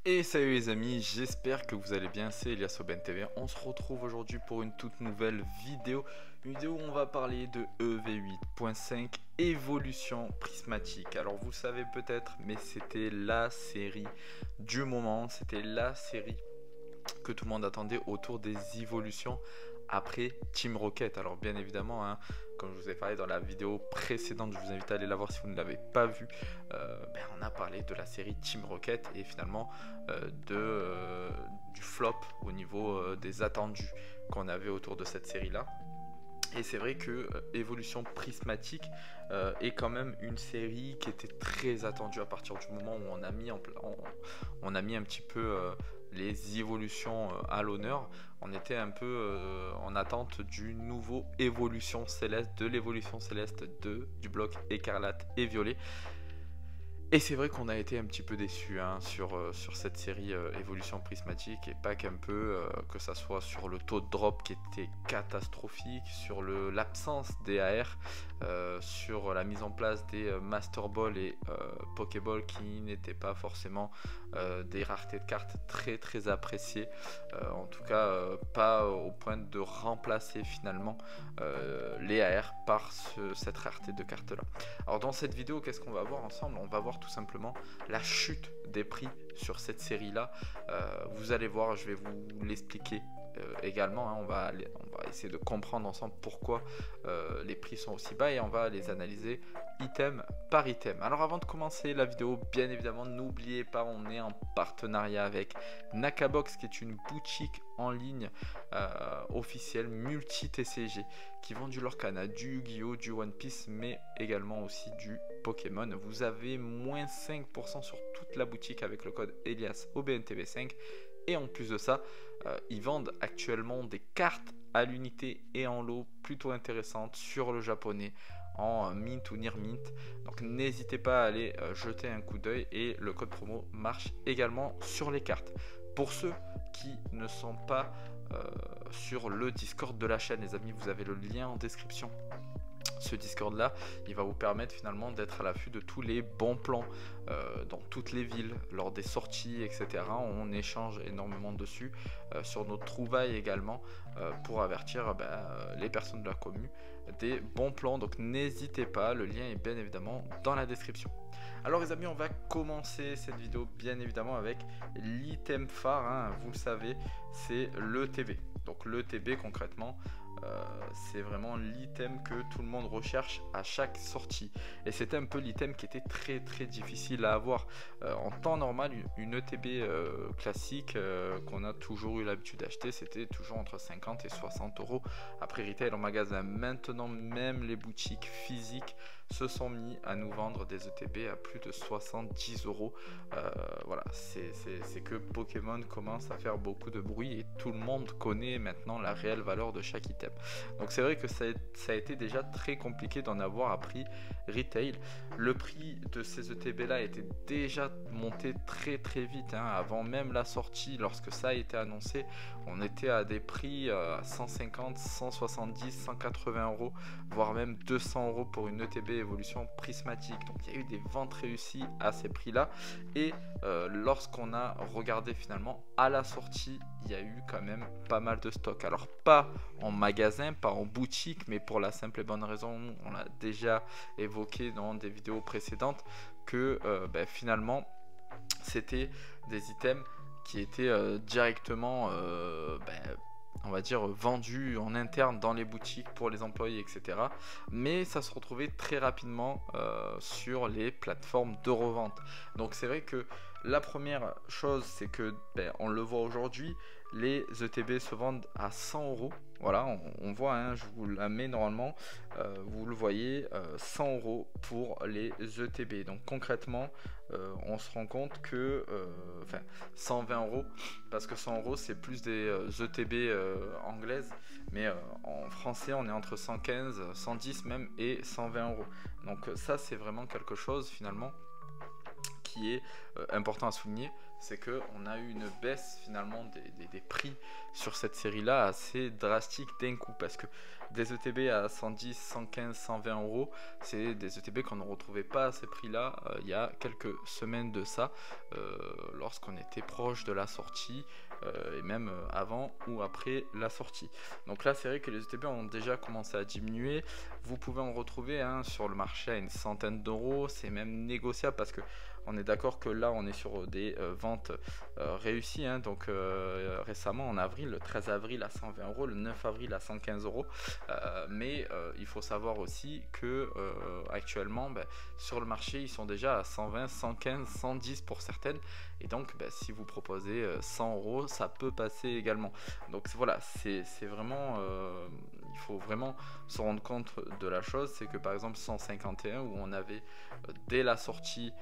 Et salut les amis, j'espère que vous allez bien, c'est Elias Aubin TV. On se retrouve aujourd'hui pour une toute nouvelle vidéo. Une vidéo où on va parler de EV8.5 évolution prismatique. Alors vous savez peut-être, mais c'était la série du moment, c'était la série que tout le monde attendait autour des évolutions après Team Rocket. Alors bien évidemment, hein, comme je vous ai parlé dans la vidéo précédente, je vous invite à aller la voir si vous ne l'avez pas vue. On a parlé de la série Team Rocket et finalement du flop au niveau des attendus qu'on avait autour de cette série là. Et c'est vrai que Évolution Prismatique est quand même une série qui était très attendue à partir du moment où on a mis, on a mis un petit peu les évolutions à l'honneur. On était un peu en attente du nouveau Évolution Céleste, de l'évolution céleste du bloc écarlate et violet. Et c'est vrai qu'on a été un petit peu déçus hein, sur cette série Évolution Prismatique, et pas qu'un peu, que ça soit sur le taux de drop qui était catastrophique, sur l'absence des AR, sur la mise en place des Master Ball et Pokéball qui n'étaient pas forcément des raretés de cartes très appréciées, en tout cas pas au point de remplacer finalement les AR par cette rareté de cartes là. Alors dans cette vidéo, qu'est-ce qu'on va voir ensemble? On va voir tout simplement la chute des prix sur cette série là. Vous allez voir, je vais vous l'expliquer également hein. On va essayer de comprendre ensemble pourquoi les prix sont aussi bas et on va les analyser item par item. Alors avant de commencer la vidéo, bien évidemment n'oubliez pas, on est en partenariat avec Nakabox, qui est une boutique en ligne officielle multi-TCG qui vend du Lorcana, du Yu-Gi-Oh, du One Piece, mais également aussi du Pokémon. Vous avez moins 5% sur toute la boutique avec le code Elias OBNTV5. Et en plus de ça, ils vendent actuellement des cartes à l'unité et en lot plutôt intéressantes sur le japonais, en mint ou near mint. Donc n'hésitez pas à aller jeter un coup d'œil, et le code promo marche également sur les cartes. Pour ceux qui ne sont pas sur le Discord de la chaîne, les amis, vous avez le lien en description. Ce Discord là, il va vous permettre finalement d'être à l'affût de tous les bons plans dans toutes les villes, lors des sorties, etc. On échange énormément dessus, sur nos trouvailles également, pour avertir les personnes de la commune des bons plans. Donc n'hésitez pas, le lien est bien évidemment dans la description. Alors les amis, on va commencer cette vidéo bien évidemment avec l'item phare, hein, vous le savez, c'est l'ETB. Donc l'ETB concrètement, c'est vraiment l'item que tout le monde recherche à chaque sortie, et c'était un peu l'item qui était très difficile à avoir en temps normal. Une ETB classique qu'on a toujours eu l'habitude d'acheter, c'était toujours entre 50 et 60 euros après retail en magasin. Maintenant, même les boutiques physiques se sont mis à nous vendre des ETB à plus de 70 euros. Voilà, c'est que Pokémon commence à faire beaucoup de bruit et tout le monde connaît maintenant la réelle valeur de chaque item. Donc c'est vrai que ça a été déjà très compliqué d'en avoir à prix retail. Le prix de ces ETB là était déjà monté très vite hein. Avant même la sortie, lorsque ça a été annoncé, on était à des prix à 150, 170, 180 euros, voire même 200 euros pour une ETB évolution prismatique. Donc il y a eu des ventes réussies à ces prix là, et lorsqu'on a regardé finalement à la sortie, il y a eu quand même pas mal de stock. Alors pas en magasin, pas en boutique, mais pour la simple et bonne raison, on l'a déjà évoqué dans des vidéos précédentes, que finalement c'était des items qui étaient directement on va dire vendus en interne dans les boutiques pour les employés, etc. Mais ça se retrouvait très rapidement sur les plateformes de revente. Donc c'est vrai que la première chose, c'est que on le voit aujourd'hui, les ETB se vendent à 100 euros. Voilà, on voit, hein, je vous la mets normalement, vous le voyez, 100 euros pour les ETB. Donc concrètement, on se rend compte que, 120 euros, parce que 100 euros c'est plus des ETB anglaises, mais en français on est entre 115, 110 même, et 120 euros. Donc ça c'est vraiment quelque chose finalement qui est important à souligner, c'est que on a eu une baisse finalement des prix sur cette série-là assez drastique d'un coup, parce que des ETB à 110, 115, 120 euros, c'est des ETB qu'on ne retrouvait pas à ces prix-là il y a quelques semaines de ça, lorsqu'on était proche de la sortie, et même avant ou après la sortie. Donc là, c'est vrai que les ETB ont déjà commencé à diminuer. Vous pouvez en retrouver sur le marché à une centaine d'euros, c'est même négociable parce que on est d'accord que là on est sur des ventes réussies, donc récemment en avril, le 13 avril à 120 euros, le 9 avril à 115 euros, mais il faut savoir aussi que actuellement sur le marché ils sont déjà à 120, 115, 110 pour certaines, et donc si vous proposez 100 euros ça peut passer également. Donc voilà, c'est vraiment il faut vraiment se rendre compte de la chose, c'est que par exemple 151 où on avait dès la sortie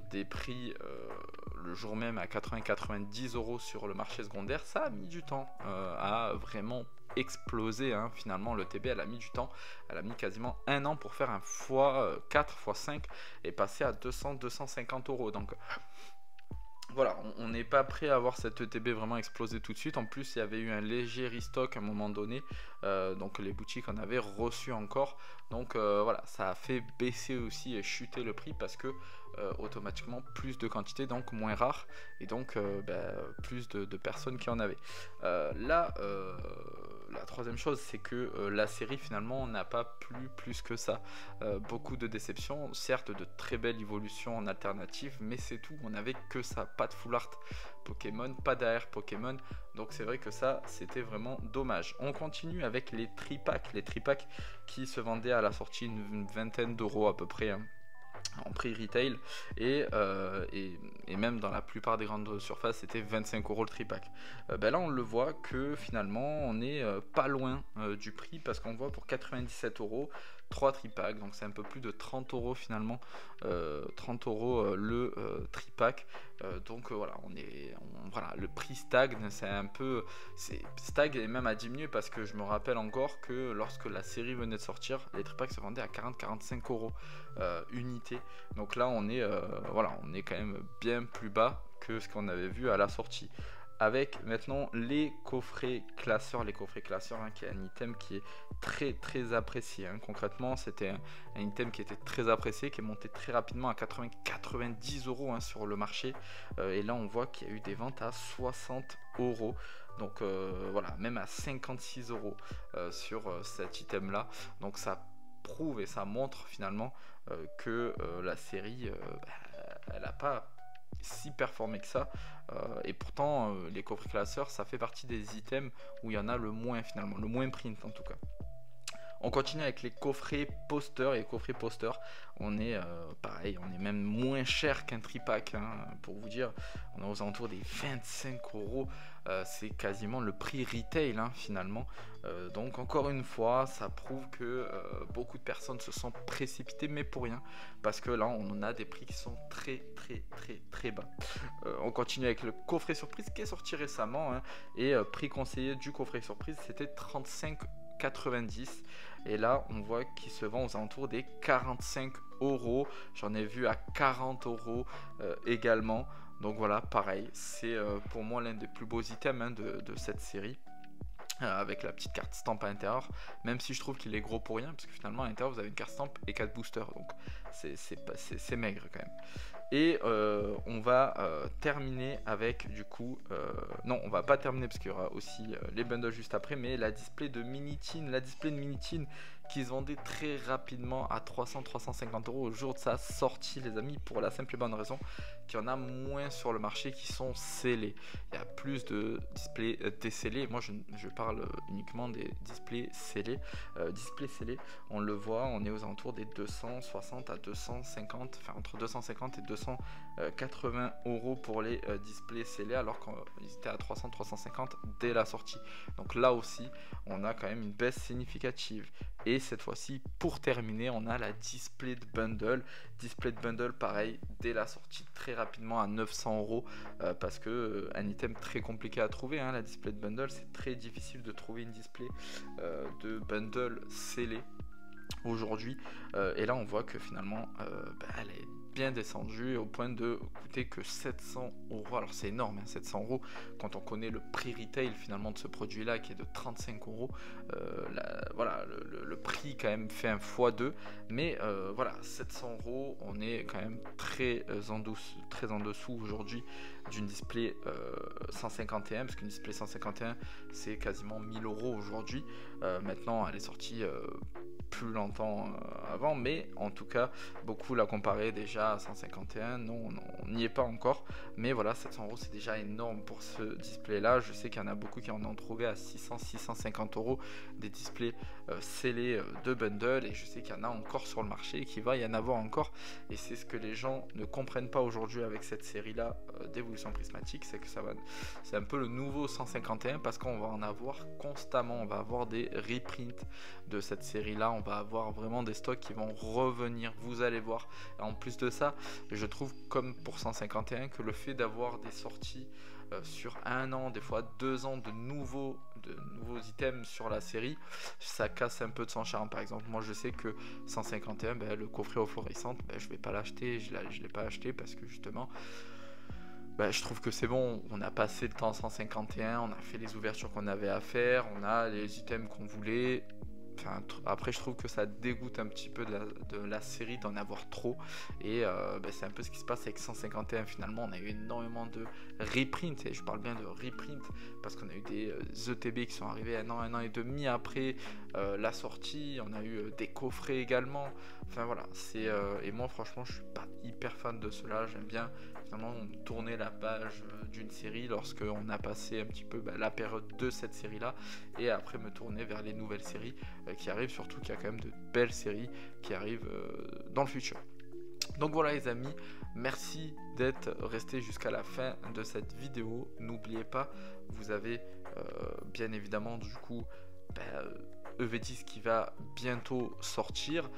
des prix le jour même à 80-90 euros sur le marché secondaire, ça a mis du temps à vraiment exploser, finalement le TB elle a mis du temps, elle a mis quasiment un an pour faire un x4, x5 et passer à 200-250 euros. Donc voilà, on n'est pas prêt à voir cette ETB vraiment exploser tout de suite. En plus, il y avait eu un léger restock à un moment donné, donc les boutiques en avaient reçu encore. Donc voilà, ça a fait baisser aussi et chuter le prix parce que automatiquement plus de quantité, donc moins rare, et donc plus de personnes qui en avaient. Là, la troisième chose, c'est que la série finalement n'a pas plu plus que ça. Beaucoup de déceptions, certes de très belles évolutions en alternative, mais c'est tout, on n'avait que ça, pas de full art Pokémon, pas d'AR Pokémon, donc c'est vrai que ça c'était vraiment dommage. On continue avec les tripacks qui se vendaient à la sortie une vingtaine d'euros à peu près, en prix retail, et même dans la plupart des grandes surfaces c'était 25 euros le tripack. Là on le voit que finalement on est pas loin du prix, parce qu'on voit pour 97 euros 3 tripacks, donc c'est un peu plus de 30 euros finalement, 30 euros le tripack. Donc voilà, voilà, le prix stagne, c'est un peu stagne et même à diminuer, parce que je me rappelle encore que lorsque la série venait de sortir, les tripacks se vendaient à 40-45 euros unité. Donc là on est voilà, on est quand même bien plus bas que ce qu'on avait vu à la sortie. Avec maintenant les coffrets classeurs, qui est un item qui est très très apprécié. Concrètement, c'était un item qui était très apprécié, qui est monté très rapidement à 80-90 euros sur le marché. Et là, on voit qu'il y a eu des ventes à 60 euros. Donc voilà, même à 56 euros sur cet item là. Donc ça prouve et ça montre finalement que la série, elle n'a pas si performé que ça, et pourtant les coffrets classeurs ça fait partie des items où il y en a le moins finalement, le moins print en tout cas. On continue avec les coffrets posters. Et les coffrets posters, on est pareil, on est même moins cher qu'un tripack, pour vous dire. On est aux alentours des 25 euros. C'est quasiment le prix retail finalement. Donc encore une fois, ça prouve que beaucoup de personnes se sont précipitées, mais pour rien, parce que là on en a des prix qui sont très très très très bas. On continue avec le coffret surprise qui est sorti récemment, et prix conseillé du coffret surprise c'était 35,90, et là on voit qu'il se vend aux alentours des 45 euros. J'en ai vu à 40 euros également. Donc voilà, pareil, c'est pour moi l'un des plus beaux items de cette série, avec la petite carte stamp à l'intérieur, même si je trouve qu'il est gros pour rien, parce que finalement à l'intérieur vous avez une carte stamp et 4 boosters, donc c'est maigre quand même. Et on va terminer avec du coup, non on va pas terminer parce qu'il y aura aussi les bundles juste après, mais la display de Miniteen qui se vendait très rapidement à 300-350 euros au jour de sa sortie les amis, pour la simple et bonne raison qu'il y en a moins sur le marché qui sont scellés. Il y a plus de displays décellés, moi je parle uniquement des displays scellés. Displays scellés, on le voit, on est aux alentours des 260 à 250, enfin entre 250 et 280 euros pour les displays scellés, alors qu'ils étaient à 300-350 dès la sortie. Donc là aussi on a quand même une baisse significative. Et cette fois-ci, pour terminer, on a la display de bundle. Display de bundle, pareil, dès la sortie, très rapidement à 900 euros, parce que un item très compliqué à trouver. La display de bundle, c'est très difficile de trouver une display de bundle scellé aujourd'hui. Et là, on voit que finalement, elle est bien descendu au point de coûter que 700 euros. Alors c'est énorme, hein, 700 euros quand on connaît le prix retail finalement de ce produit là qui est de 35 euros. Voilà, le prix quand même fait un x2, mais voilà, 700 euros, on est quand même très en dessous aujourd'hui d'une display 151, parce qu'une display 151 c'est quasiment 1000 euros aujourd'hui. Maintenant elle est sortie plus longtemps avant, mais en tout cas beaucoup la comparaient déjà à 151. Non, on n'y est pas encore, mais voilà, 700 euros c'est déjà énorme pour ce display là. Je sais qu'il y en a beaucoup qui en ont trouvé à 600-650 euros des displays scellés de bundle, et je sais qu'il y en a encore sur le marché et qu'il va y en avoir encore, et c'est ce que les gens ne comprennent pas aujourd'hui avec cette série là d'évolution prismatique, c'est que c'est un peu le nouveau 151, parce qu'on va en avoir constamment, on va avoir des reprints de cette série là, on va avoir vraiment des stocks qui vont revenir, vous allez voir. Et en plus de ça, je trouve comme pour 151 que le fait d'avoir des sorties sur 1 an, des fois 2 ans de nouveaux items sur la série, ça casse un peu de son charme. Par exemple, moi je sais que 151, le coffret aux fluorescentes, je vais pas l'acheter, je l'ai pas acheté parce que justement je trouve que c'est bon, on a passé le temps 151, on a fait les ouvertures qu'on avait à faire, on a les items qu'on voulait. Enfin, après je trouve que ça dégoûte un petit peu de la série d'en avoir trop, et c'est un peu ce qui se passe avec 151. Finalement on a eu énormément de reprints, et je parle bien de reprints parce qu'on a eu des ETB qui sont arrivés un an et demi après la sortie, on a eu des coffrets également. Enfin voilà, et moi franchement je suis pas hyper fan de cela. J'aime bien finalement tourner la page d'une série lorsque on a passé un petit peu la période de cette série là, et après me tourner vers les nouvelles séries qui arrivent, surtout qu'il y a quand même de belles séries qui arrivent dans le futur. Donc voilà les amis, merci d'être resté jusqu'à la fin de cette vidéo. N'oubliez pas, vous avez bien évidemment du coup EV10 qui va bientôt sortir.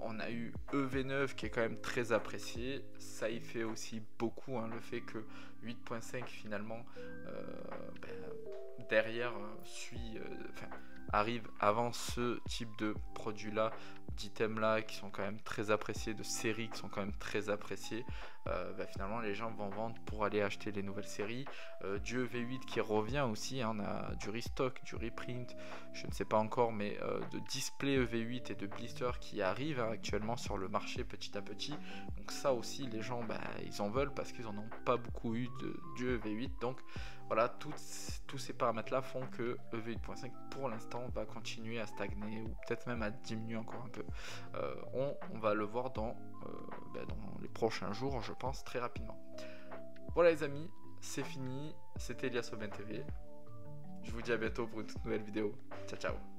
On a eu EV9 qui est quand même très apprécié. Ça y fait aussi beaucoup, hein, le fait que 8.5 finalement derrière arrive avant ce type de produit là, d'items là qui sont quand même très appréciés, de séries qui sont quand même très appréciées. Finalement les gens vont vendre pour aller acheter les nouvelles séries. Du EV8 qui revient aussi, hein, on a du restock, du reprint, je ne sais pas encore, mais de display EV8 et de blister qui arrivent actuellement sur le marché petit à petit. Donc ça aussi les gens ils en veulent parce qu'ils en ont pas beaucoup eu du EV8. Donc voilà, tous ces paramètres là font que EV8.5 pour l'instant va continuer à stagner, ou peut-être même à diminuer encore un peu. On va le voir dans les prochains jours, je pense, très rapidement. Voilà les amis, c'est fini, c'était Elias Aubin TV. Je vous dis à bientôt pour une toute nouvelle vidéo. Ciao ciao.